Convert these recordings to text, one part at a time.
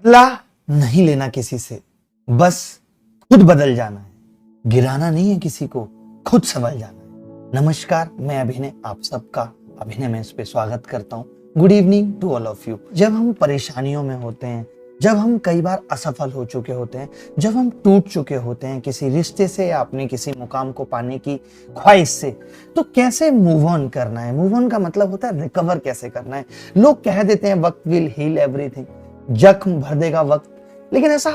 बदला नहीं लेना किसी से, बस खुद बदल जाना है। गिराना नहीं है किसी को, खुद संभल जाना है। नमस्कार, मैं अभिनय आप सबका अभिनय में इस पे स्वागत करता हूँ। Good evening to all of you. जब हम परेशानियों में होते हैं, जब हम कई बार असफल हो चुके होते हैं, जब हम टूट चुके होते हैं किसी रिश्ते से या अपने किसी मुकाम को पाने की ख्वाहिश से, तो कैसे मूव ऑन करना है। मूव ऑन का मतलब होता है रिकवर कैसे करना है। लोग कह देते हैं वक्त विल हील एवरीथिंग, जख्म भर देगा वक्त, लेकिन ऐसा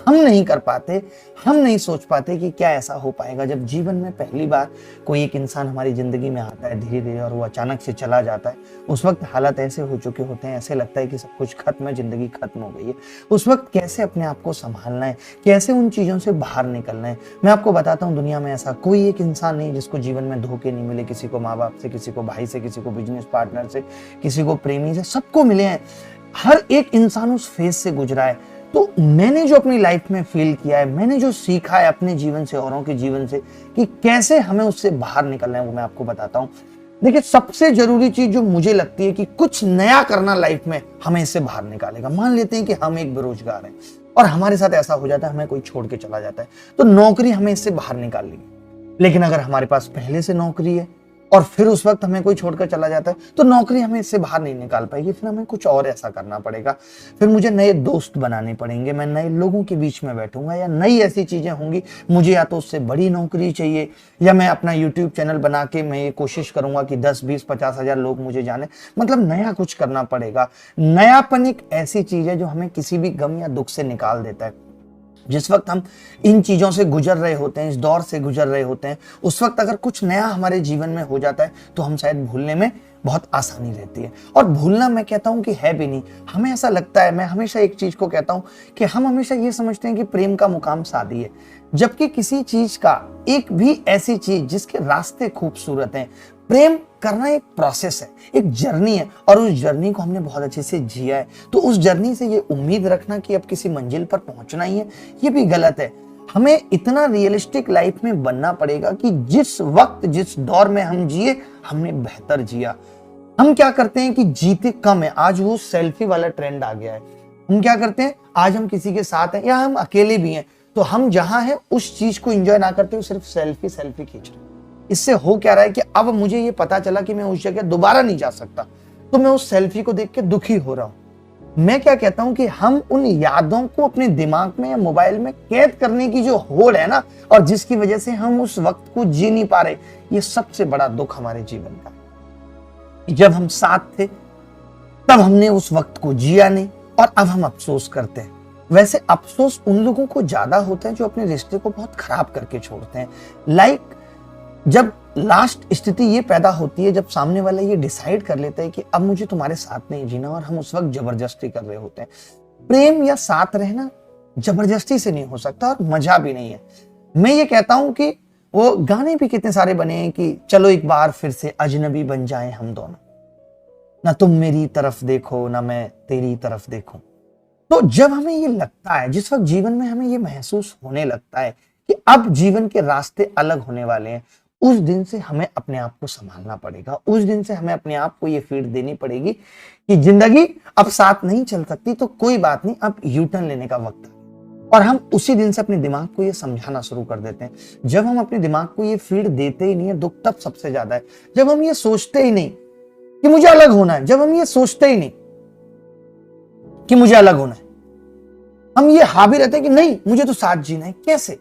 हम नहीं कर पाते। हम नहीं सोच पाते कि क्या ऐसा हो पाएगा। जब जीवन में पहली बार कोई एक इंसान हमारी जिंदगी में आता है धीरे धीरे और वो अचानक से चला जाता है, उस वक्त हालात ऐसे हो चुके होते हैं, ऐसे लगता है कि सब कुछ खत्म है, जिंदगी खत्म हो गई है। उस वक्त कैसे अपने आप को संभालना है, कैसे उन चीजों से बाहर निकलना है, मैं आपको बताता हूँ। दुनिया में ऐसा कोई एक इंसान नहीं जिसको जीवन में धोखे नहीं मिले। किसी को माँ बाप से, किसी को भाई से, किसी को बिजनेस पार्टनर से, किसी को प्रेमी से, सबको मिले हैं। हर एक इंसान उस फेज से गुजरा है। तो मैंने जो अपनी लाइफ में फील किया है, मैंने जो सीखा है अपने जीवन से, औरों के जीवन से, कि कैसे हमें उससे बाहर निकलना है, वो मैं आपको बताता हूँ। देखिए, सबसे जरूरी चीज जो मुझे लगती है कि कुछ नया करना लाइफ में हमें इससे बाहर निकालेगा। मान लेते हैं कि हम एक बेरोजगार हैं और हमारे साथ ऐसा हो जाता है, हमें कोई छोड़ के चला जाता है, तो नौकरी हमें इससे बाहर निकाल लेगी। लेकिन अगर हमारे पास पहले से नौकरी है और फिर उस वक्त हमें कोई छोड़कर चला जाता है, तो नौकरी हमें इससे बाहर नहीं निकाल पाएगी। फिर हमें कुछ और ऐसा करना पड़ेगा। फिर मुझे नए दोस्त बनाने पड़ेंगे, मैं नए लोगों के बीच में बैठूंगा, या नई ऐसी चीजें होंगी। मुझे या तो उससे बड़ी नौकरी चाहिए, या मैं अपना यूट्यूब चैनल बना के मैं ये कोशिश करूंगा कि 10, 20, 50 हजार लोग मुझे जाने। मतलब नया कुछ करना पड़ेगा। नयापन एक ऐसी चीज है जो हमें किसी भी गम या दुख से निकाल देता है। जिस वक्त हम इन चीजों से गुजर रहे होते हैं, इस दौर से गुजर रहे होते हैं, उस वक्त अगर कुछ नया हमारे जीवन में हो जाता है तो हम शायद भूलने में बहुत आसानी रहती है। और भूलना मैं कहता हूं कि है भी नहीं। हमें ऐसा लगता है, मैं हमेशा एक चीज को कहता हूं कि हम हमेशा ये समझते हैं कि प्रेम का मुकाम शादी है, जबकि किसी चीज का एक भी ऐसी चीज जिसके रास्ते खूबसूरत हैं। प्रेम करना एक प्रोसेस है, एक जर्नी है, और उस जर्नी को हमने बहुत अच्छे से जिया है। तो उस जर्नी से ये उम्मीद रखना कि अब किसी मंजिल पर पहुंचना ही है, ये भी गलत है। हमें इतना रियलिस्टिक लाइफ में बनना पड़ेगा कि जिस वक्त, जिस दौर में हम जिए, हमने बेहतर जिया। हम क्या करते हैं कि जीते कम है। आज वो सेल्फी वाला ट्रेंड आ गया है। हम क्या करते हैं, आज हम किसी के साथ हैं या हम अकेले भी हैं, तो हम जहां हैं उस चीज को एंजॉय ना करते हुए सिर्फ सेल्फी सेल्फी खींच रहे हैं। इससे हो क्या रहा है कि अब मुझे ये पता चला कि मैं उस जगह दोबारा नहीं जा सकता, तो मैं उस सेल्फी को देख के दुखी हो रहा हूं। मैं क्या कहता हूं कि हम उन यादों को अपने दिमाग में या मोबाइल में कैद करने की जो होड़ है ना, और जिसकी वजह से हम उस वक्त को जी नहीं पा रहे, ये सबसे बड़ा दुख हमारे जीवन का। जब हम साथ थे तब हमने उस वक्त को जिया नहीं, और अब हम अफसोस करते हैं। वैसे अफसोस उन लोगों को ज्यादा होता है जो अपने रिश्ते को बहुत खराब करके छोड़ते हैं। लाइक जब लास्ट स्थिति ये पैदा होती है, जब सामने वाला ये डिसाइड कर लेता है कि अब मुझे तुम्हारे साथ नहीं जीना, और हम उस वक्त जबरदस्ती कर रहे होते हैं। प्रेम या साथ रहना जबरदस्ती से नहीं हो सकता, और मजा भी नहीं है। मैं ये कहता हूं कि वो गाने भी कितने सारे बने हैं कि चलो एक बार फिर से अजनबी बन जाएं हम दोनों, ना तुम मेरी तरफ देखो ना मैं तेरी तरफ देखूं। तो जब हमें ये लगता है, जिस वक्त जीवन में हमें ये महसूस होने लगता है कि अब जीवन के रास्ते अलग होने वाले हैं, उस दिन से हमें अपने आप को संभालना पड़ेगा। उस दिन से हमें अपने आप को ये फीड देनी पड़ेगी कि जिंदगी अब साथ नहीं चल सकती, तो कोई बात नहीं, अब यू टर्न लेने का वक्त है। और हम उसी दिन से अपने दिमाग को ये समझाना शुरू कर देते हैं। जब हम अपने दिमाग को ये फीड देते ही नहीं है, दुख तब सबसे ज्यादा है। जब हम ये सोचते ही नहीं कि मुझे अलग होना है, जब हम ये सोचते ही नहीं कि मुझे अलग होना है, हम ये हावी रहते हैं कि नहीं मुझे तो साथ जीना है। कैसे?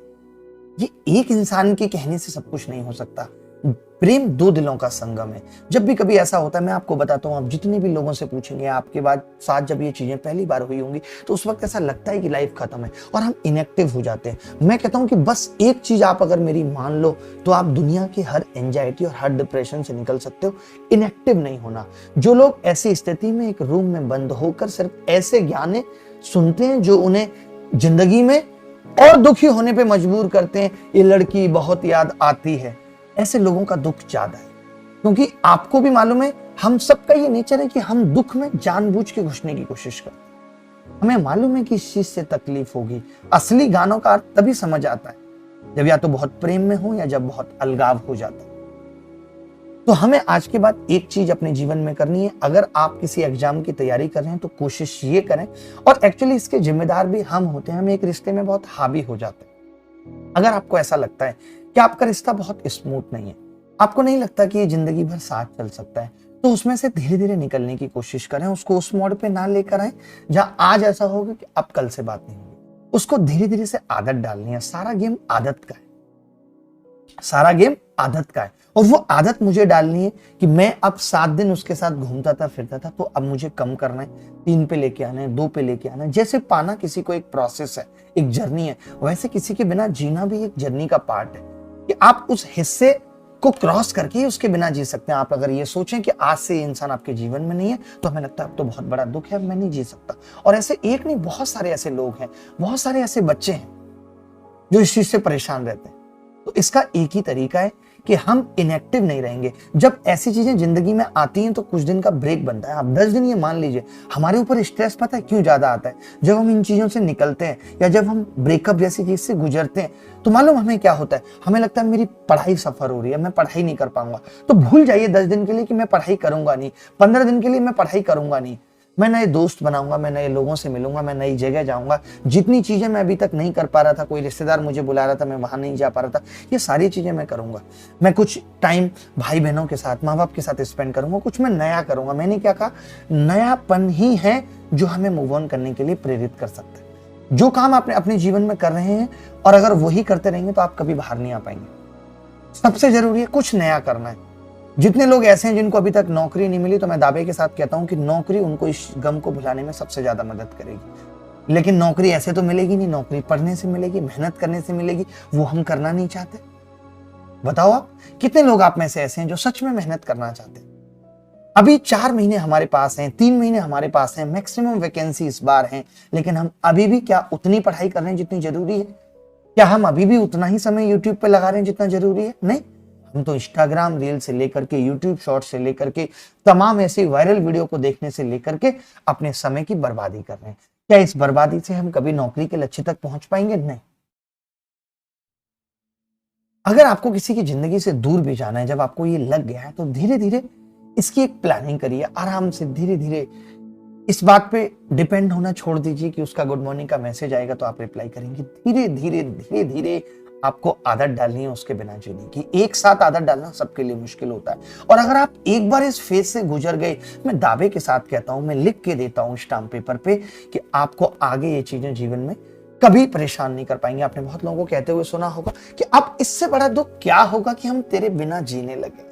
ये एक इंसान के कहने से सब कुछ नहीं हो सकता। प्रेम दो दिलों का संगम है। जब भी कभी ऐसा होता है, मैं आपको बताता हूँ, आप जितने भी लोगों से पूछेंगे आपके बाद साथ जब ये चीजें पहली बार हुई होंगी, तो उस वक्त ऐसा लगता है कि लाइफ खत्म है और हम इनएक्टिव हो जाते हैं। मैं कहता हूँ कि बस एक चीज आप अगर मेरी मान लो, तो आप दुनिया की हर एंजाइटी और हर डिप्रेशन से निकल सकते हो। इनएक्टिव नहीं होना। जो लोग ऐसी स्थिति में एक रूम में बंद होकर सिर्फ ऐसे गाने सुनते हैं जो उन्हें जिंदगी में और दुखी होने पे मजबूर करते हैं, ये लड़की बहुत याद आती है, ऐसे लोगों का दुख ज्यादा है। क्योंकि आपको भी मालूम है, हम सबका ये नेचर है कि हम दुख में जानबूझ के घुसने की कोशिश करते हैं। हमें मालूम है कि इस चीज से तकलीफ होगी। असली गानों का अर्थ तभी समझ आता है जब या तो बहुत प्रेम में हो या जब बहुत अलगाव हो जाता है। तो हमें आज के बाद एक चीज अपने जीवन में करनी है। अगर आप किसी एग्जाम की तैयारी कर रहे हैं तो कोशिश ये करें, और एक्चुअली इसके जिम्मेदार भी हम होते हैं, हम एक रिश्ते में बहुत हावी हो जाते हैं। अगर आपको ऐसा लगता है कि आपका रिश्ता बहुत स्मूथ नहीं है, आपको नहीं लगता कि ये जिंदगी भर साथ चल सकता है, तो उसमें से धीरे धीरे निकलने की कोशिश करें। उसको उस मोड़ पे ना लेकर आए जहां आज ऐसा होगा कि अब कल से बात नहीं होगी। उसको धीरे धीरे से आदत डालनी है। सारा गेम आदत का है, सारा गेम आदत का है। और वो आदत मुझे डालनी है कि मैं अब 7 दिन उसके साथ घूमता था फिरता था, तो अब मुझे कम करना है, 3 पे लेके आना है, 2 पे लेके आना है। जैसे पाना किसी को एक प्रोसेस है, एक जर्नी है, वैसे किसी के बिना जीना भी एक जर्नी का पार्ट है कि आप उस हिस्से को क्रॉस करके ही उसके बिना जी सकते हैं। आप अगर ये सोचें कि आज से ये इंसान आपके जीवन में नहीं है, तो हमें लगता है अब तो बहुत बड़ा दुख है, मैं नहीं जी सकता। और ऐसे एक नहीं, बहुत सारे ऐसे लोग हैं, बहुत सारे ऐसे बच्चे हैं जो इस चीज से परेशान रहते हैं। तो इसका एक ही तरीका है कि हम इनएक्टिव नहीं रहेंगे। जब ऐसी चीजें जिंदगी में आती हैं तो कुछ दिन का ब्रेक बनता है। आप 10 दिन ये मान लीजिए, हमारे ऊपर स्ट्रेस पता है क्यों ज्यादा आता है? जब हम इन चीजों से निकलते हैं या जब हम ब्रेकअप जैसी चीज से गुजरते हैं, तो मालूम हमें क्या होता है? हमें लगता है मेरी पढ़ाई सफर हो रही है, मैं पढ़ाई नहीं कर पाऊंगा। तो भूल जाइए 10 दिन के लिए कि मैं पढ़ाई करूंगा नहीं, 15 दिन के लिए मैं पढ़ाई करूंगा नहीं, मैं नए दोस्त बनाऊंगा, मैं नए लोगों से मिलूंगा, मैं नई जगह जाऊंगा। जितनी चीजें मैं अभी तक नहीं कर पा रहा था, कोई रिश्तेदार मुझे बुला रहा था, मैं वहां नहीं जा पा रहा था, ये सारी चीजें मैं करूंगा। मैं कुछ टाइम भाई बहनों के साथ, माँ बाप के साथ स्पेंड करूंगा, कुछ मैं नया करूंगा। मैंने क्या कहा? नयापन ही है जो हमें मूव ऑन करने के लिए प्रेरित कर सकता है। जो काम आप अपने जीवन में कर रहे हैं और अगर वही करते रहेंगे तो आप कभी बाहर नहीं आ पाएंगे। सबसे जरूरी है कुछ नया करना है। जितने लोग ऐसे हैं जिनको अभी तक नौकरी नहीं मिली, तो मैं दावे के साथ कहता हूं कि नौकरी उनको इस गम को भुलाने में सबसे ज्यादा मदद करेगी। लेकिन नौकरी ऐसे तो मिलेगी नहीं, नौकरी पढ़ने से मिलेगी, मेहनत करने से मिलेगी। वो हम करना नहीं चाहते। बताओ आप कितने लोग आप में से ऐसे हैं जो सच में मेहनत करना चाहते हैं? अभी 4 महीने हमारे पास हैं, 3 महीने हमारे पास हैं, मैक्सिमम वैकेंसी इस बार हैं, लेकिन हम अभी भी क्या उतनी पढ़ाई कर रहे हैं जितनी जरूरी है? क्या हम अभी भी उतना ही समय यूट्यूब पे लगा रहे हैं जितना जरूरी है? नहीं, हम तो इंस्टाग्राम रील से लेकर के यूट्यूब शॉर्ट से लेकर के तमाम ऐसी वायरल वीडियो को देखने से लेकर के अपने समय की बर्बादी कर रहे हैं। क्या इस बर्बादी से हम कभी नौकरी के लक्ष्य तक पहुंच पाएंगे? नहीं। अगर आपको किसी की जिंदगी से दूर भी जाना है, जब आपको ये लग गया है, तो धीरे धीरे इसकी एक प्लानिंग करिए, आराम से धीरे धीरे। इस बात पे डिपेंड होना छोड़ दीजिए कि उसका गुड मॉर्निंग का मैसेज आएगा तो आप रिप्लाई करेंगे। धीरे धीरे धीरे धीरे आपको आदत डालनी है उसके बिना जीने की। एक साथ आदत डालना सबके लिए मुश्किल होता है, और अगर आप एक बार इस फेज से गुजर गए, मैं दावे के साथ कहता हूं, मैं लिख के देता हूं स्टाम्प पेपर पे कि आपको आगे ये चीजें जीवन में कभी परेशान नहीं कर पाएंगे। आपने बहुत लोगों को कहते हुए सुना होगा कि अब इससे बड़ा दुख क्या होगा कि हम तेरे बिना जीने लगे।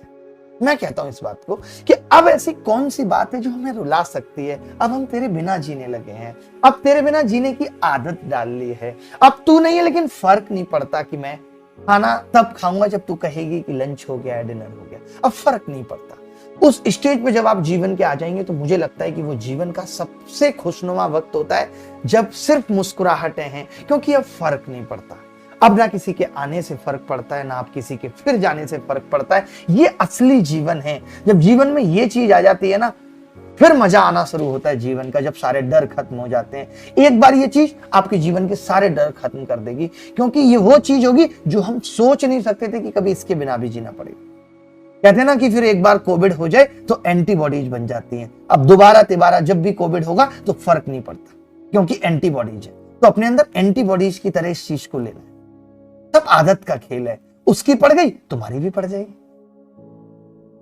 मैं कहता हूं इस बात को कि अब ऐसी कौन सी बात है जो हमें रुला सकती है? अब हम तेरे बिना जीने लगे हैं, अब तेरे बिना जीने की आदत डाल ली है। अब तू नहीं है, लेकिन फर्क नहीं पड़ता कि मैं खाना तब खाऊंगा जब तू कहेगी कि लंच हो गया है, डिनर हो गया। अब फर्क नहीं पड़ता। उस स्टेज पे जब आप जीवन के आ जाएंगे तो मुझे लगता है कि वो जीवन का सबसे खुशनुमा वक्त होता है, जब सिर्फ मुस्कुराहटें हैं, क्योंकि अब फर्क नहीं पड़ता। अब ना किसी के आने से फर्क पड़ता है, ना आप किसी के फिर जाने से फर्क पड़ता है। ये असली जीवन है। जब जीवन में ये चीज आ जाती है ना, फिर मजा आना शुरू होता है जीवन का, जब सारे डर खत्म हो जाते हैं। एक बार ये चीज आपके जीवन के सारे डर खत्म कर देगी, क्योंकि ये वो चीज होगी जो हम सोच नहीं सकते थे कि कभी इसके बिना भी जीना पड़ेगा। कहते हैं ना कि फिर एक बार कोविड हो जाए तो एंटीबॉडीज बन जाती हैं। अब दोबारा तिबारा जब भी कोविड होगा तो फर्क नहीं पड़ता, क्योंकि एंटीबॉडीज है। तो अपने अंदर एंटीबॉडीज की तरह इस चीज को लेना है। सब आदत का खेल है, उसकी पड़ गई तुम्हारी भी पड़ जाएगी।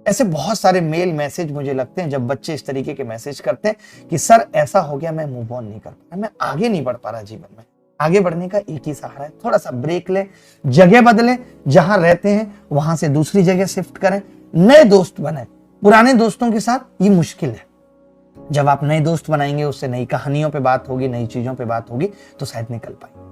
ऐसे बहुत सारे मेल मैसेज मुझे लगते हैं जब बच्चे इस तरीके के मैसेज करते हैं कि सर ऐसा हो गया, मैं मूव ऑन नहीं कर पा रहा, मैं आगे नहीं बढ़ पा रहा जीवन में। आगे बढ़ने का एक ही सहारा है, थोड़ा सा ब्रेक ले, जगह बदले, जहां रहते हैं वहां से दूसरी जगह शिफ्ट करें, नए दोस्त बने। पुराने दोस्तों के साथ ये मुश्किल है। जब आप नए दोस्त बनाएंगे, उससे नई कहानियों पे बात होगी, नई चीजों पे बात होगी, तो शायद निकल पाएंगे।